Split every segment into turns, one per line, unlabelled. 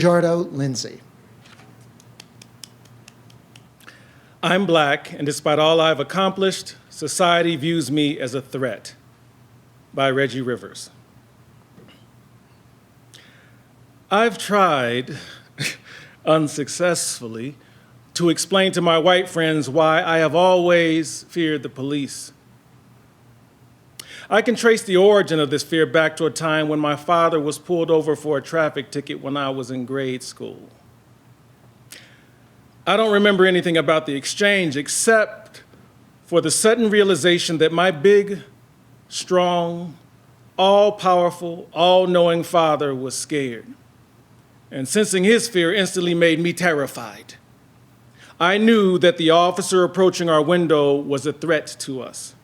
Cajardo, Lindsey.
I'm black, and despite all I've accomplished, society views me as a threat. By Reggie Rivers. I've tried, unsuccessfully, to explain to my white friends why I have always feared the police. I can trace the origin of this fear back to a time when my father was pulled over for a traffic ticket when I was in grade school. I don't remember anything about the exchange except for the sudden realization that my big, strong, all-powerful, all-knowing father was scared. And sensing his fear instantly made me terrified. I knew that the officer approaching our window was a threat to us.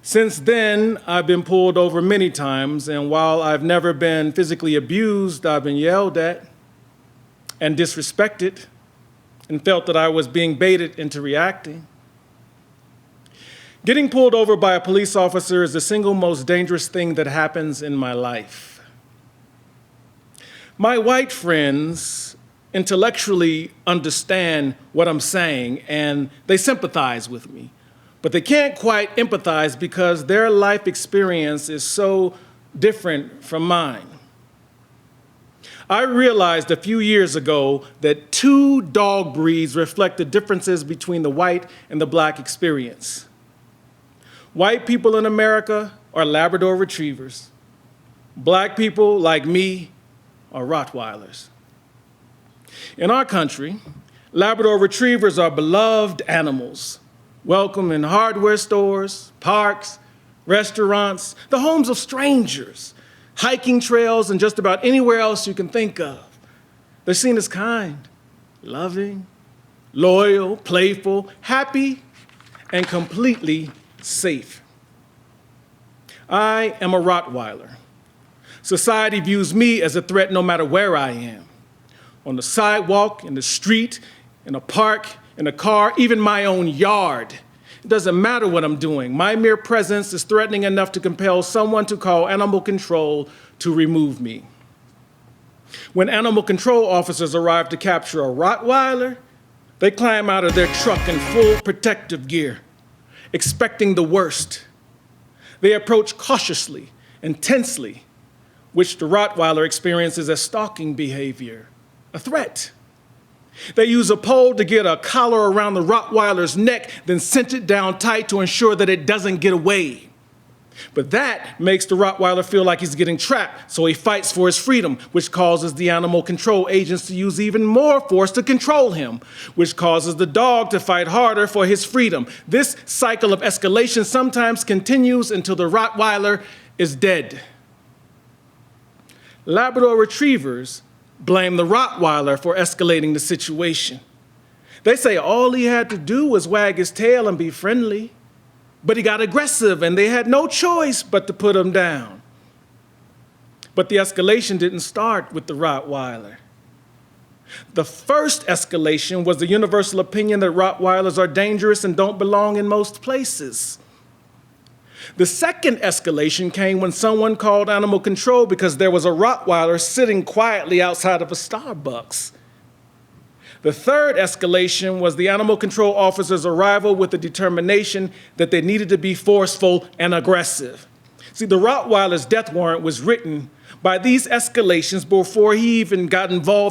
Since then, I've been pulled over many times, and while I've never been physically abused, I've been yelled at and disrespected and felt that I was being baited into reacting. Getting pulled over by a police officer is the single most dangerous thing that happens in my life. My white friends intellectually understand what I'm saying, and they sympathize with me. But they can't quite empathize because their life experience is so different from mine. I realized a few years ago that two dog breeds reflect the differences between the white and the black experience. White people in America are Labrador retrievers. Black people, like me, are Rottweilers. In our country, Labrador retrievers are beloved animals, welcome in hardware stores, parks, restaurants, the homes of strangers, hiking trails, and just about anywhere else you can think of. They're seen as kind, loving, loyal, playful, happy, and completely safe. I am a Rottweiler. Society views me as a threat no matter where I am. On the sidewalk, in the street, in a park, in a car, even my own yard. It doesn't matter what I'm doing. My mere presence is threatening enough to compel someone to call animal control to remove me. When animal control officers arrive to capture a Rottweiler, they climb out of their truck in full protective gear, expecting the worst. They approach cautiously and tensely, which the Rottweiler experiences as stalking behavior, a threat. They use a pole to get a collar around the Rottweiler's neck, then cinch it down tight to ensure that it doesn't get away. But that makes the Rottweiler feel like he's getting trapped, so he fights for his freedom, which causes the animal control agents to use even more force to control him, which causes the dog to fight harder for his freedom. This cycle of escalation sometimes continues until the Rottweiler is dead. Labrador retrievers blame the Rottweiler for escalating the situation. They say all he had to do was wag his tail and be friendly, but he got aggressive and they had no choice but to put him down. But the escalation didn't start with the Rottweiler. The first escalation was the universal opinion that Rottweilers are dangerous and don't belong in most places. The second escalation came when someone called animal control because there was a Rottweiler sitting quietly outside of a Starbucks. The third escalation was the animal control officer's arrival with the determination that they needed to be forceful and aggressive. See, the Rottweiler's death warrant was written by these escalations before he even got involved